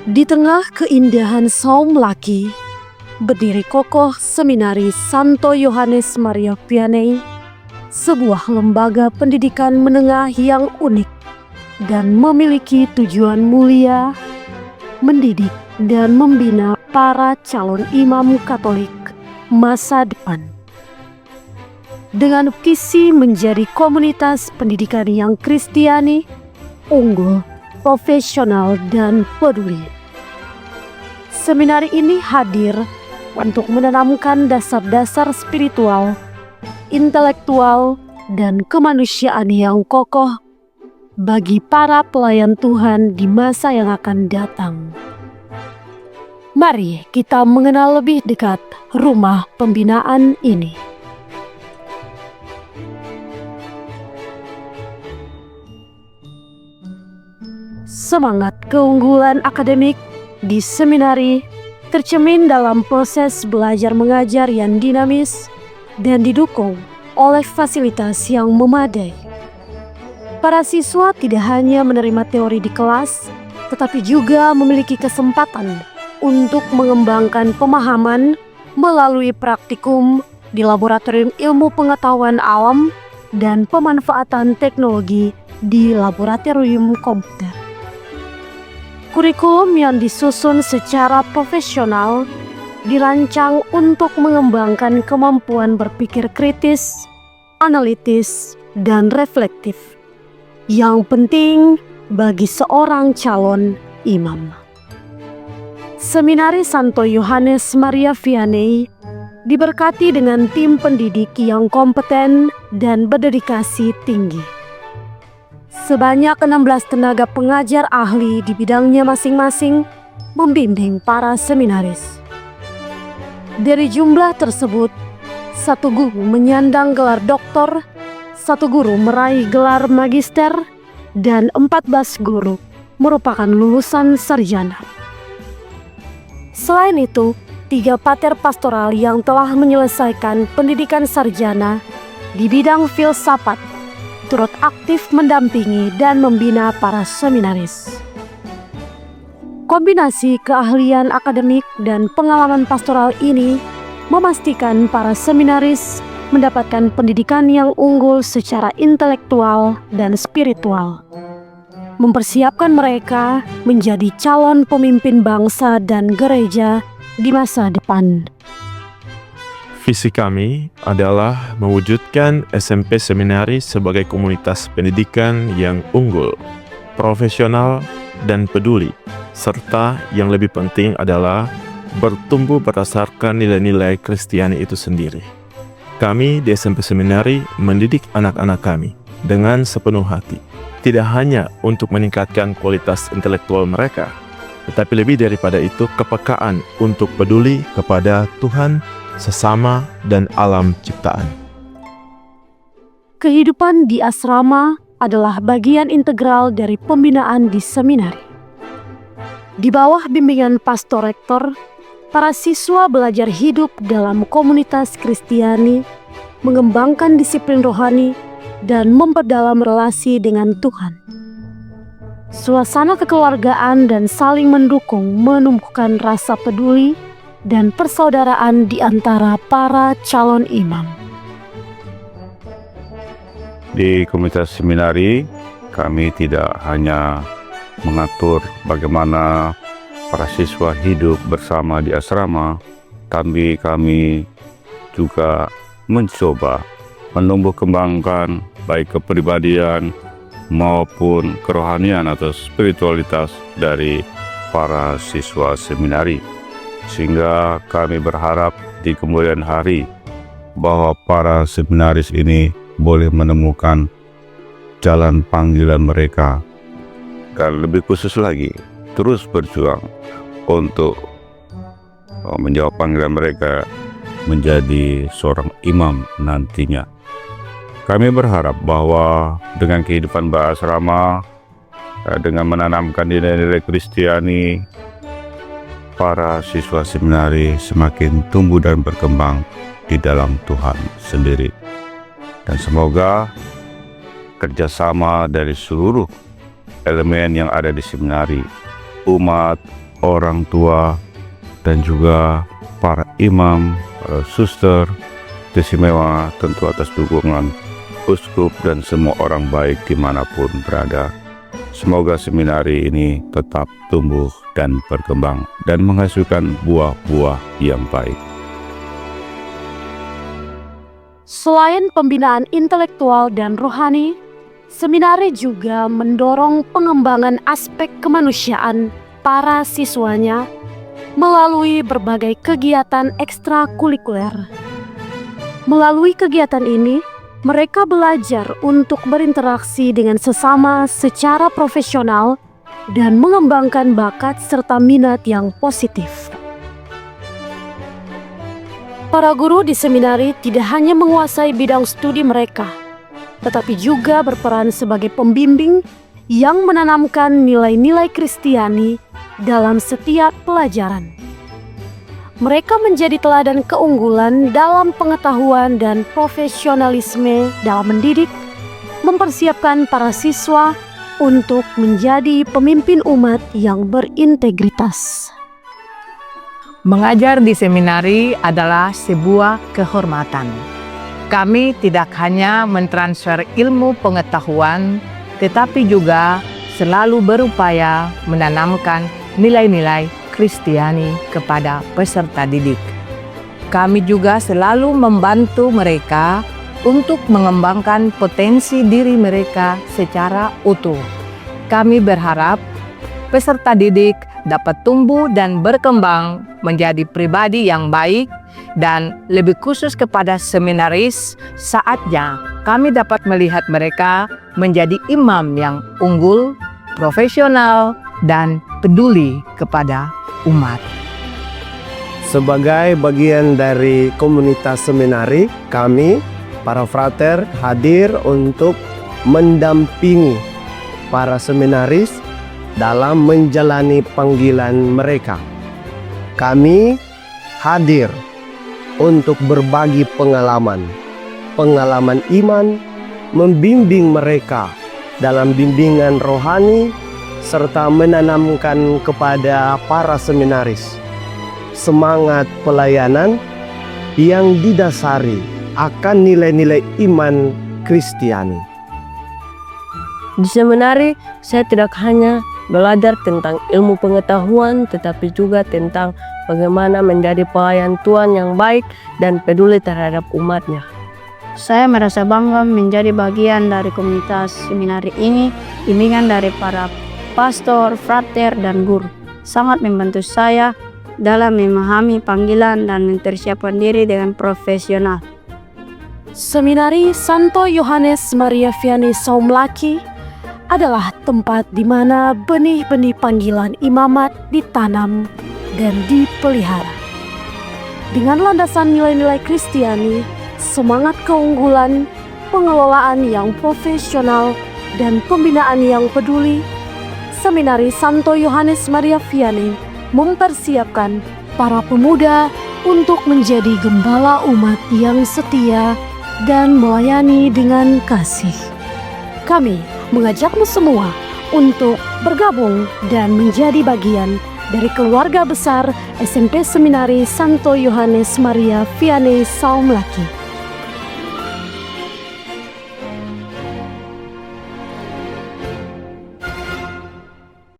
Di tengah keindahan Saum Laki, berdiri kokoh Seminari Santo Yohanes Maria Vianney, sebuah lembaga pendidikan menengah yang unik dan memiliki tujuan mulia, mendidik dan membina para calon imam Katolik masa depan. Dengan visi menjadi komunitas pendidikan yang Kristiani, unggul, profesional, dan peduli. Seminari ini hadir untuk menanamkan dasar-dasar spiritual, intelektual, dan kemanusiaan yang kokoh bagi para pelayan Tuhan di masa yang akan datang. Mari kita mengenal lebih dekat rumah pembinaan ini. Semangat keunggulan akademik di seminari tercermin dalam proses belajar mengajar yang dinamis dan didukung oleh fasilitas yang memadai. Para siswa tidak hanya menerima teori di kelas, tetapi juga memiliki kesempatan untuk mengembangkan pemahaman melalui praktikum di laboratorium ilmu pengetahuan alam dan pemanfaatan teknologi di laboratorium komputer. Kurikulum yang disusun secara profesional dirancang untuk mengembangkan kemampuan berpikir kritis, analitis, dan reflektif yang penting bagi seorang calon imam. Seminari Santo Yohanes Maria Vianney diberkati dengan tim pendidik yang kompeten dan berdedikasi tinggi. Sebanyak 16 tenaga pengajar ahli di bidangnya masing-masing membimbing para seminaris. Dari jumlah tersebut, 1 guru menyandang gelar doktor, 1 guru meraih gelar magister, dan 14 guru merupakan lulusan sarjana. Selain itu, 3 pater pastoral yang telah menyelesaikan pendidikan sarjana di bidang filsafat turut aktif mendampingi dan membina para seminaris. Kombinasi keahlian akademik dan pengalaman pastoral ini memastikan para seminaris mendapatkan pendidikan yang unggul secara intelektual dan spiritual, mempersiapkan mereka menjadi calon pemimpin bangsa dan gereja di masa depan. Visi kami adalah mewujudkan SMP Seminari sebagai komunitas pendidikan yang unggul, profesional, dan peduli, serta yang lebih penting adalah bertumbuh berdasarkan nilai-nilai Kristiani itu sendiri. Kami di SMP Seminari mendidik anak-anak kami dengan sepenuh hati, tidak hanya untuk meningkatkan kualitas intelektual mereka, tetapi lebih daripada itu kepekaan untuk peduli kepada Tuhan, sesama, dan alam ciptaan. Kehidupan di asrama adalah bagian integral dari pembinaan di seminari. Di bawah bimbingan pastor rektor, para siswa belajar hidup dalam komunitas Kristiani, mengembangkan disiplin rohani, dan memperdalam relasi dengan Tuhan. Suasana kekeluargaan dan saling mendukung menumbuhkan rasa peduli dan persaudaraan di antara para calon imam. Di komunitas seminari, kami tidak hanya mengatur bagaimana para siswa hidup bersama di asrama, tapi kami juga mencoba menumbuh kembangkan baik kepribadian maupun kerohanian atau spiritualitas dari para siswa seminari. Sehingga kami berharap di kemudian hari bahwa para seminaris ini boleh menemukan jalan panggilan mereka, dan lebih khusus lagi terus berjuang untuk menjawab panggilan mereka menjadi seorang imam nantinya. Kami berharap bahwa dengan kehidupan berasrama, dengan menanamkan nilai-nilai Kristiani, para siswa seminari semakin tumbuh dan berkembang di dalam Tuhan sendiri. Dan semoga kerjasama dari seluruh elemen yang ada di seminari, umat, orang tua, dan juga para imam, suster, istimewa tentu atas dukungan uskup dan semua orang baik dimanapun berada. Semoga seminari ini tetap tumbuh dan berkembang dan menghasilkan buah-buah yang baik. Selain pembinaan intelektual dan rohani, seminari juga mendorong pengembangan aspek kemanusiaan para siswanya melalui berbagai kegiatan ekstrakurikuler. Melalui kegiatan ini, mereka belajar untuk berinteraksi dengan sesama secara profesional dan mengembangkan bakat serta minat yang positif. Para guru di seminari tidak hanya menguasai bidang studi mereka, tetapi juga berperan sebagai pembimbing yang menanamkan nilai-nilai Kristiani dalam setiap pelajaran. Mereka menjadi teladan keunggulan dalam pengetahuan dan profesionalisme dalam mendidik, mempersiapkan para siswa untuk menjadi pemimpin umat yang berintegritas. Mengajar di seminari adalah sebuah kehormatan. Kami tidak hanya mentransfer ilmu pengetahuan, tetapi juga selalu berupaya menanamkan nilai-nilai Kristiani kepada peserta didik. Kami juga selalu membantu mereka untuk mengembangkan potensi diri mereka secara utuh. Kami berharap peserta didik dapat tumbuh dan berkembang menjadi pribadi yang baik, dan lebih khusus kepada seminaris, saatnya kami dapat melihat mereka menjadi imam yang unggul, profesional, dan peduli kepada umat. Sebagai bagian dari komunitas seminari, kami, para frater, hadir untuk mendampingi para seminaris dalam menjalani panggilan mereka. Kami hadir untuk berbagi pengalaman iman, membimbing mereka dalam bimbingan rohani, serta menanamkan kepada para seminaris semangat pelayanan yang didasari akan nilai-nilai iman Kristiani. Di seminari, saya tidak hanya belajar tentang ilmu pengetahuan, tetapi juga tentang bagaimana menjadi pelayan Tuhan yang baik dan peduli terhadap umatnya. Saya merasa bangga menjadi bagian dari komunitas seminari ini. Bimbingan dari para pastor, frater, dan guru sangat membantu saya dalam memahami panggilan dan mempersiapkan diri dengan profesional. Seminari Santo Yohanes Maria Vianney Saumlaki adalah tempat di mana benih-benih panggilan imamat ditanam dan dipelihara. Dengan landasan nilai-nilai Kristiani, semangat keunggulan, pengelolaan yang profesional, dan pembinaan yang peduli, Seminari Santo Yohanes Maria Vianney mempersiapkan para pemuda untuk menjadi gembala umat yang setia dan melayani dengan kasih. Kami mengajakmu semua untuk bergabung dan menjadi bagian dari keluarga besar SMP Seminari Santo Yohanes Maria Vianney Saumlaki.